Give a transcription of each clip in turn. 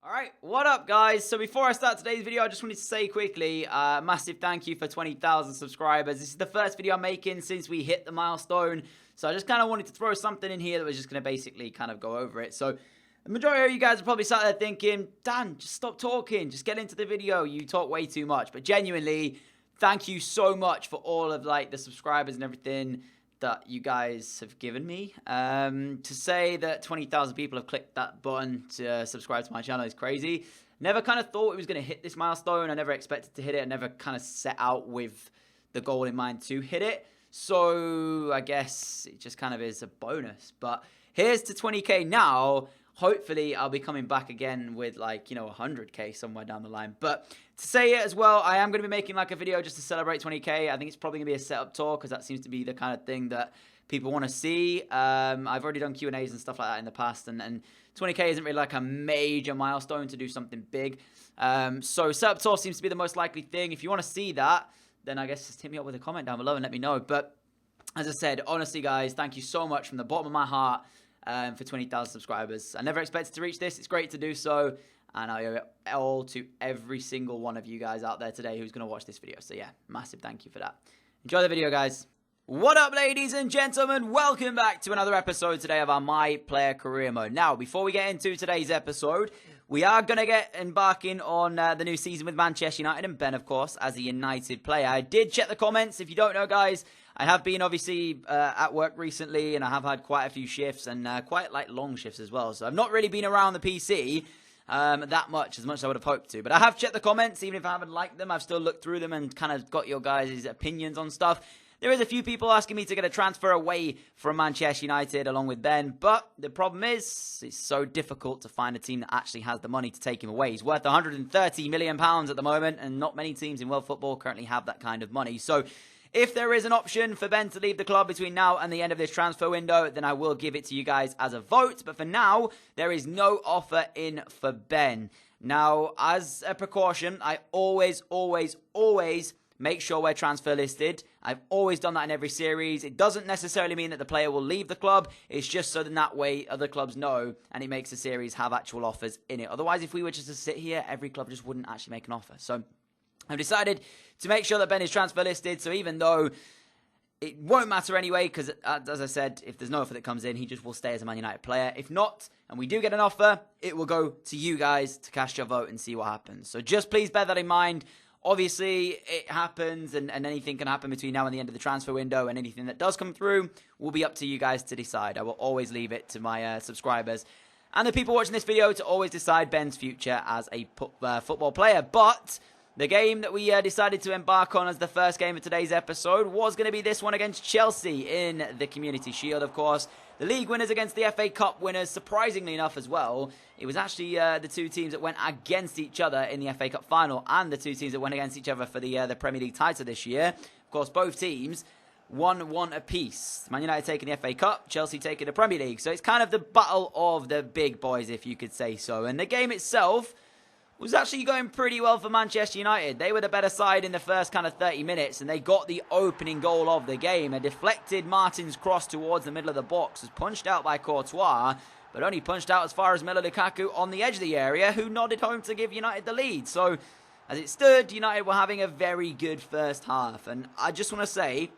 Alright, what up guys? So before I start today's video, I just wanted to say quickly, massive thank you for 20,000 subscribers. This is the first video I'm making since we hit the milestone. So I just kind of wanted to throw something in here that was just going to basically kind of go over it. So the majority of you guys are probably sat there thinking, Dan, just stop talking. Just get into the video. You talk way too much. But genuinely, thank you so much for all of like the subscribers and everything that you guys have given me. To say that 20,000 people have clicked that button to subscribe to my channel is crazy. Never kind of thought it was going to hit this milestone. I never expected to hit it. I never kind of set out with the goal in mind to hit it. So I guess it just kind of is a bonus. But here's to 20k now. Hopefully I'll be coming back again with like, 100k somewhere down the line. But to say it as well, I am going to be making like a video just to celebrate 20k. I think it's probably going to be a setup tour because that seems to be the kind of thing that people want to see. I've already done Q&As and stuff like that in the past. And 20k isn't really like a major milestone to do something big. So setup tour seems to be the most likely thing. If you want to see that, then I guess just hit me up with a comment down below and let me know. But as I said, honestly guys, thank you so much from the bottom of my heart. For 20,000 subscribers. I never expected to reach this. It's great to do so. And I owe it all to every single one of you guys out there today who's going to watch this video. So yeah, massive thank you for that. Enjoy the video, guys. What up, ladies and gentlemen? Welcome back to another episode today of our My Player Career Mode. Now, before we get into today's episode, we are going to get embarking on the new season with Manchester United and Ben, of course, as a United player. I did check the comments. If you don't know, guys, I have been obviously at work recently, and I have had quite a few shifts and quite like long shifts as well. So I've not really been around the PC that much as I would have hoped to. But I have checked the comments, even if I haven't liked them. I've still looked through them and kind of got your guys' opinions on stuff. There is a few people asking me to get a transfer away from Manchester United along with Ben, but the problem is it's so difficult to find a team that actually has the money to take him away. He's worth £130 million at the moment, and not many teams in world football currently have that kind of money. So if there is an option for Ben to leave the club between now and the end of this transfer window, then I will give it to you guys as a vote. But for now, there is no offer in for Ben. Now, as a precaution, I always make sure we're transfer listed. I've always done that in every series. It doesn't necessarily mean that the player will leave the club. It's just so that way other clubs know, and it makes the series have actual offers in it. Otherwise, if we were just to sit here, every club just wouldn't actually make an offer. So I've decided to make sure that Ben is transfer listed. So even though it won't matter anyway, because as I said, if there's no offer that comes in, he just will stay as a Man United player. If not, and we do get an offer, it will go to you guys to cast your vote and see what happens. So just please bear that in mind. Obviously, it happens, and anything can happen between now and the end of the transfer window, and anything that does come through will be up to you guys to decide. I will always leave it to my subscribers and the people watching this video to always decide Ben's future as a football player. But the game that we decided to embark on as the first game of today's episode was going to be this one against Chelsea in the Community Shield, of course. The league winners against the FA Cup winners, surprisingly enough as well. It was actually the two teams that went against each other in the FA Cup final, and the two teams that went against each other for the Premier League title this year. Of course, both teams won one apiece. Man United taking the FA Cup, Chelsea taking the Premier League. So it's kind of the battle of the big boys, if you could say so. And the game itself was actually going pretty well for Manchester United. They were the better side in the first kind of 30 minutes, and they got the opening goal of the game. A deflected Martin's cross towards the middle of the box was punched out by Courtois, but only punched out as far as Melo Lukaku on the edge of the area, who nodded home to give United the lead. So, as it stood, United were having a very good first half. And I just want to say,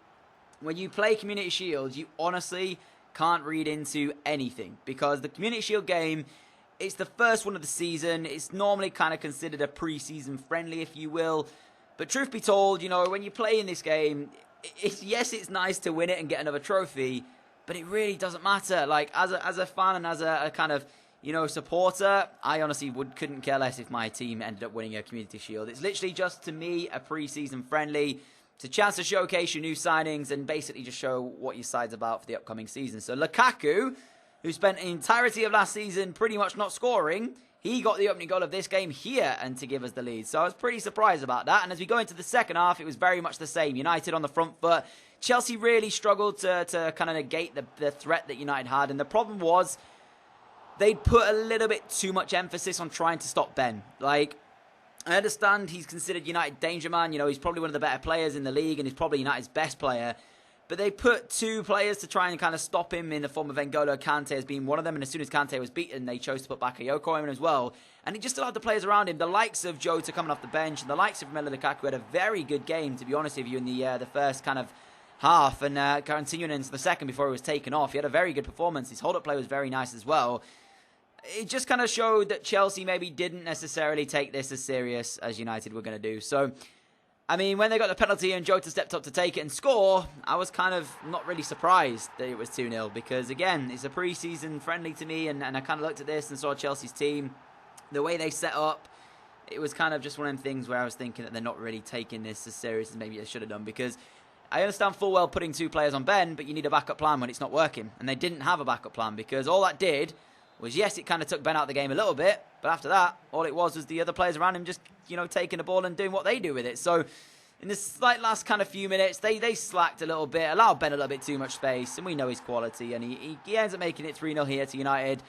when you play Community Shield, you honestly can't read into anything, because the Community Shield game, it's the first one of the season. It's normally kind of considered a pre-season friendly, if you will. But truth be told, when you play in this game, yes, it's nice to win it and get another trophy, but it really doesn't matter. Like, as a fan and as a kind of, supporter, I honestly couldn't care less if my team ended up winning a Community Shield. It's literally just, to me, a pre-season friendly. It's a chance to showcase your new signings and basically just show what your side's about for the upcoming season. So Lukaku, who spent the entirety of last season pretty much not scoring, he got the opening goal of this game here and to give us the lead. So I was pretty surprised about that. And as we go into the second half, it was very much the same. United on the front foot. Chelsea really struggled to kind of negate the threat that United had. And the problem was they'd put a little bit too much emphasis on trying to stop Ben. Like, I understand he's considered United danger man. He's probably one of the better players in the league and he's probably United's best player. But they put two players to try and kind of stop him in the form of N'Golo Kante as being one of them. And as soon as Kante was beaten, they chose to put Bakayoko in as well. And he just allowed the players around him, the likes of Jota coming off the bench and the likes of Romelu Lukaku, had a very good game, to be honest with you, in the first kind of half and continuing into the second before he was taken off. He had a very good performance. His hold-up play was very nice as well. It just kind of showed that Chelsea maybe didn't necessarily take this as serious as United were going to do. So, I mean, when they got the penalty and Jota stepped up to take it and score, I was kind of not really surprised that it was 2-0 because, again, it's a pre-season friendly to me, and I kind of looked at this and saw Chelsea's team, the way they set up. It was kind of just one of them things where I was thinking that they're not really taking this as serious as maybe they should have done, because I understand full well putting two players on Ben, but you need a backup plan when it's not working. And they didn't have a backup plan, because all that did was, yes, it kind of took Ben out of the game a little bit, but after that, all it was the other players around him just, taking the ball and doing what they do with it. So in this last kind of few minutes, they slacked a little bit, allowed Ben a little bit too much space, and we know his quality, and he ends up making it 3-0 here to United.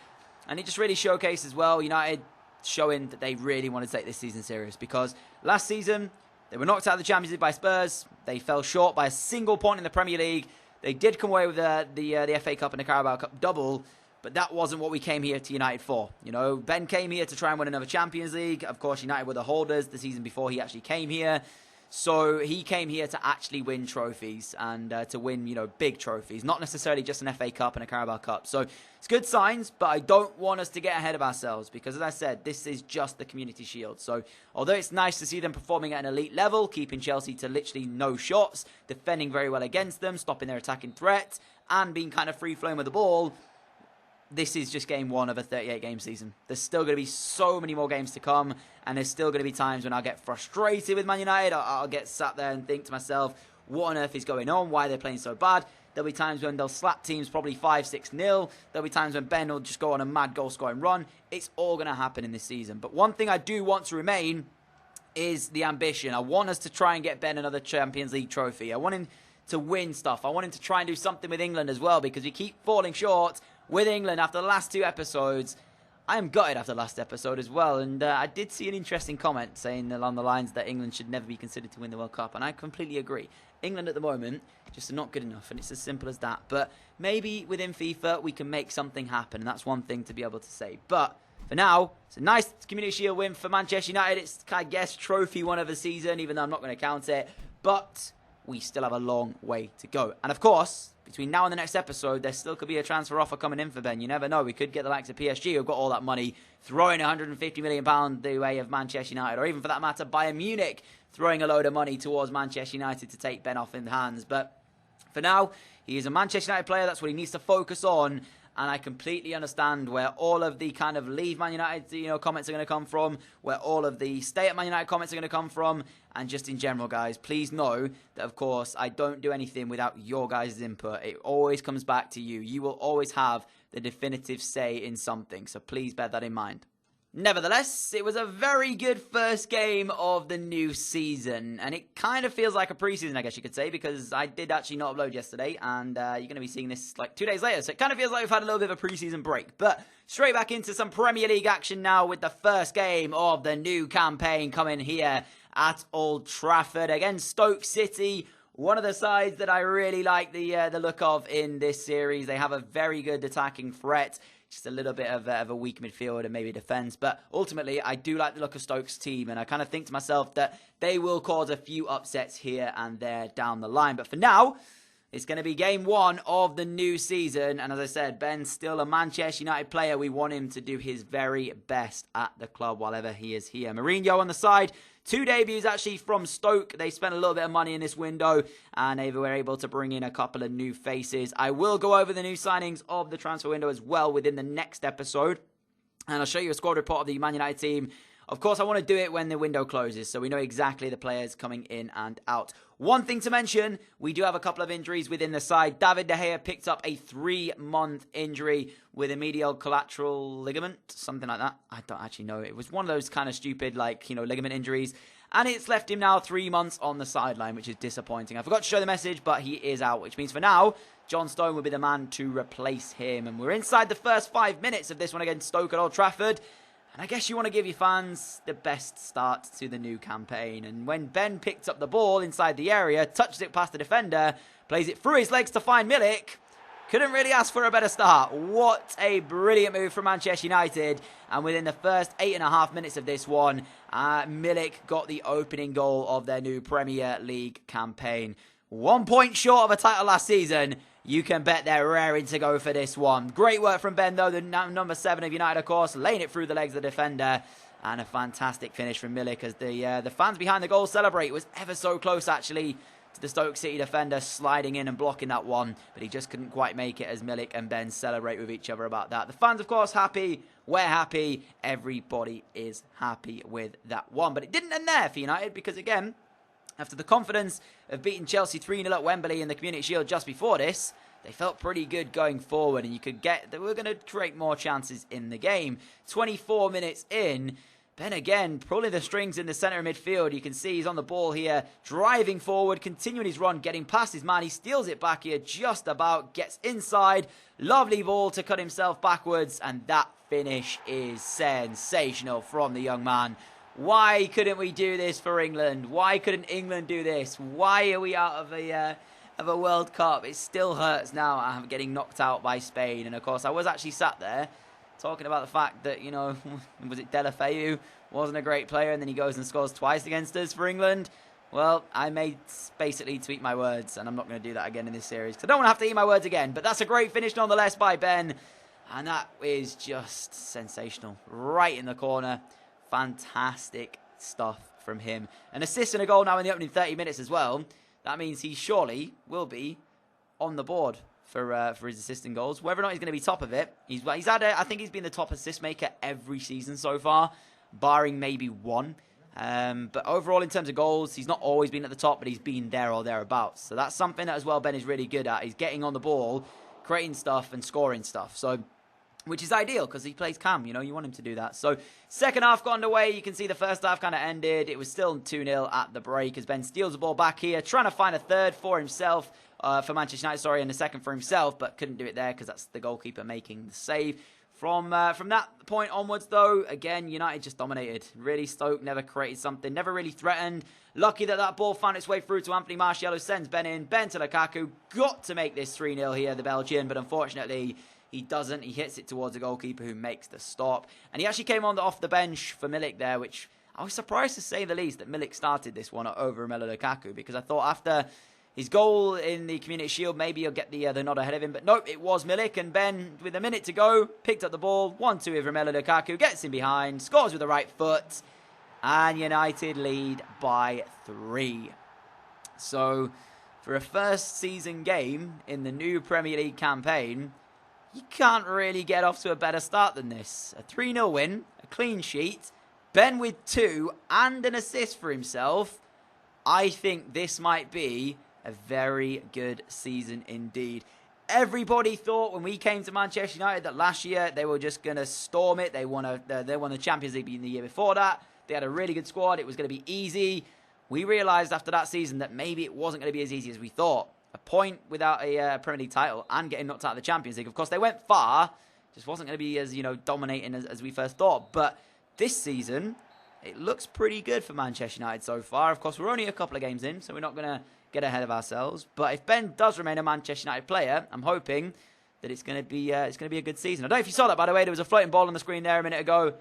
And it just really showcased as well, United showing that they really want to take this season serious, because last season they were knocked out of the Champions League by Spurs. They fell short by a single point in the Premier League. They did come away with the FA Cup and the Carabao Cup double, but that wasn't what we came here to United for. Ben came here to try and win another Champions League. Of course, United were the holders the season before he actually came here. So he came here to actually win trophies and to win, big trophies. Not necessarily just an FA Cup and a Carabao Cup. So it's good signs, but I don't want us to get ahead of ourselves because, as I said, this is just the Community Shield. So although it's nice to see them performing at an elite level, keeping Chelsea to literally no shots, defending very well against them, stopping their attacking threat, and being kind of free-flowing with the ball, this is just game one of a 38-game season. There's still going to be so many more games to come, and there's still going to be times when I'll get frustrated with Man United. I'll get sat there and think to myself, what on earth is going on? Why are they playing so bad? There'll be times when they'll slap teams probably 5-6-0. There'll be times when Ben will just go on a mad goal-scoring run. It's all going to happen in this season. But one thing I do want to remain is the ambition. I want us to try and get Ben another Champions League trophy. I want him to win stuff. I want him to try and do something with England as well, because we keep falling short with England after the last two episodes. I am gutted after the last episode as well, and I did see an interesting comment saying along the lines that England should never be considered to win the World Cup, and I completely agree. England at the moment just are not good enough, and it's as simple as that. But maybe within FIFA we can make something happen, and that's one thing to be able to say. But for now, it's a nice Community Shield win for Manchester United. It's, I guess, trophy one of the season, even though I'm not going to count it. But we still have a long way to go. And of course, between now and the next episode, there still could be a transfer offer coming in for Ben. You never know. We could get the likes of PSG, who've got all that money, throwing £150 million the way of Manchester United, or even for that matter, Bayern Munich throwing a load of money towards Manchester United to take Ben off in the hands. But for now, he is a Manchester United player. That's what he needs to focus on. And I completely understand where all of the kind of leave Man United, comments are going to come from, where all of the stay at Man United comments are going to come from, and just in general, guys, please know that, of course, I don't do anything without your guys' input. It always comes back to you. You will always have the definitive say in something, so please bear that in mind. Nevertheless, it was a very good first game of the new season, and it kind of feels like a preseason, I guess you could say, because I did actually not upload yesterday, and you're going to be seeing this like 2 days later, so it kind of feels like we've had a little bit of a preseason break. But straight back into some Premier League action now with the first game of the new campaign coming here at Old Trafford against Stoke City. One of the sides that I really like the look of in this series. They have a very good attacking threat. Just a little bit of a weak midfield and maybe defence. But ultimately, I do like the look of Stoke's team. And I kind of think to myself that they will cause a few upsets here and there down the line. But for now, it's going to be game one of the new season. And as I said, Ben's still a Manchester United player. We want him to do his very best at the club while ever he is here. Mourinho on the side. 2 debuts actually from Stoke. They spent a little bit of money in this window and they were able to bring in a couple of new faces. I will go over the new signings of the transfer window as well within the next episode. And I'll show you a squad report of the Man United team. Of course, I want to do it when the window closes, so we know exactly the players coming in and out. One thing to mention, we do have a couple of injuries within the side. David De Gea picked up a 3-month injury with a medial collateral ligament, something like that. I don't actually know. It was one of those kind of stupid, ligament injuries. And it's left him now 3 months on the sideline, which is disappointing. I forgot to show the message, but he is out, which means for now, John Stone will be the man to replace him. And we're inside the first 5 minutes of this one against Stoke at Old Trafford. And I guess you want to give your fans the best start to the new campaign. And when Ben picked up the ball inside the area, touched it past the defender, Plays it through his legs to find Milik. Couldn't really ask for a better start. What a brilliant move from Manchester United. And within the first 8.5 minutes of this one, Milik got the opening goal of their new Premier League campaign. 1 point short of a title last season. You can bet they're raring to go for this one. Great work from Ben, though, the number 7 of United, of course, laying it through the legs of the defender. And a fantastic finish from Milik as the fans behind the goal celebrate. It was ever so close, actually, to the Stoke City defender sliding in and blocking that one, but he just couldn't quite make it as Milik and Ben celebrate with each other about that. The fans, of course, happy. We're happy. Everybody is happy with that one. But it didn't end there for United because, again, after the confidence of beating Chelsea 3-0 at Wembley in the Community Shield just before this, they felt pretty good going forward, and you could get that we're going to create more chances in the game. 24 minutes in, Ben again pulling the strings in the centre of midfield. You can see he's on the ball here, driving forward, continuing his run, getting past his man. He steals it back here just about, gets inside. Lovely ball to cut himself backwards, and that finish is sensational from the young man. Why couldn't we do this for England? Why couldn't England do this? Why are we out of a World Cup? It still hurts now. I'm getting knocked out by Spain, and of course I was actually sat there talking about the fact that, you know, was it Deulofeu wasn't a great player and then he goes and scores twice against us for England? Well, I may basically tweak my words, and I'm not going to do that again in this series because I don't want to have to eat my words again. But that's a great finish nonetheless by Ben, and that is just sensational. Right in the corner. Fantastic stuff from him. An assist and a goal now in the opening 30 minutes as well. That means he surely will be on the board for his assisting goals. Whether or not he's going to be top of it, he's had I think he's been the top assist maker every season so far, barring maybe one. But overall, in terms of goals, he's not always been at the top, but he's been there or thereabouts. So that's something that as well Ben is really good at. He's getting on the ball, creating stuff and scoring stuff. So, which is ideal because he plays cam, you know, you want him to do that. So, second half got underway. You can see the first half kind of ended. It was still 2-0 at the break as Ben steals the ball back here, trying to find a third for himself, for Manchester United, and a second for himself, but couldn't do it there because that's the goalkeeper making the save. From that point onwards, though, again, United just dominated. Really, Stoke never created something, never really threatened. Lucky that ball found its way through to Anthony Martial, who sends Ben in. Ben to Lukaku, got to make this 3-0 here, the Belgian, but unfortunately, he doesn't. He hits it towards the goalkeeper who makes the stop. And he actually came on off the bench for Milik there, which I was surprised to say the least that Milik started this one over Romelu Lukaku, because I thought after his goal in the Community Shield, maybe he'll get the nod ahead of him. But nope, it was Milik. And Ben, with a minute to go, picked up the ball. 1-2 with Romelu Lukaku. Gets in behind. Scores with the right foot. And United lead by 3. So, for a first season game in the new Premier League campaign, you can't really get off to a better start than this. A 3-0 win, a clean sheet, Ben with 2 and an assist for himself. I think this might be a very good season indeed. Everybody thought when we came to Manchester United that last year they were just going to storm it. They won the Champions League in the year before that. They had a really good squad. It was going to be easy. We realised after that season that maybe it wasn't going to be as easy as we thought. A point without a Premier League title and getting knocked out of the Champions League. Of course, they went far. Just wasn't going to be as, you know, dominating as we first thought. But this season, it looks pretty good for Manchester United so far. Of course, we're only a couple of games in, so we're not going to get ahead of ourselves. But if Ben does remain a Manchester United player, I'm hoping that it's going to be a good season. I don't know if you saw that, by the way. There was a floating ball on the screen there a minute ago.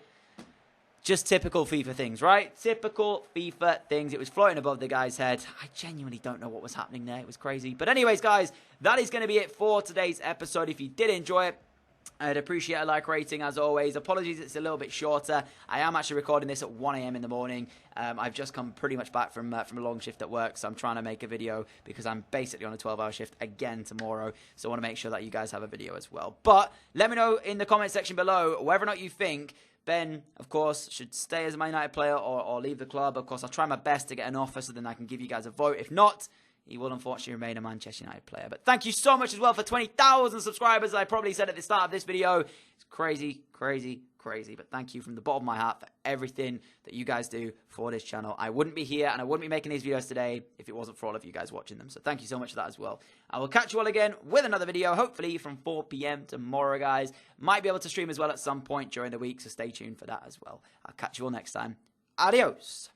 Just typical FIFA things, right? Typical FIFA things. It was floating above the guy's head. I genuinely don't know what was happening there. It was crazy. But anyways, guys, that is going to be it for today's episode. If you did enjoy it, I'd appreciate a like rating as always. Apologies, it's a little bit shorter. I am actually recording this at 1 a.m. in the morning. I've just come pretty much back from a long shift at work, so I'm trying to make a video because I'm basically on a 12-hour shift again tomorrow. So I want to make sure that you guys have a video as well. But let me know in the comment section below whether or not you think Ben, of course, should stay as a Man United player or leave the club. Of course, I'll try my best to get an offer so then I can give you guys a vote. If not, he will unfortunately remain a Manchester United player. But thank you so much as well for 20,000 subscribers. As I probably said at the start of this video, it's crazy, crazy, crazy. But thank you from the bottom of my heart for everything that you guys do for this channel. I wouldn't be here and I wouldn't be making these videos today if it wasn't for all of you guys watching them. So thank you so much for that as well. I will catch you all again with another video, hopefully from 4 p.m. tomorrow, guys. Might be able to stream as well at some point during the week, so stay tuned for that as well. I'll catch you all next time. Adios.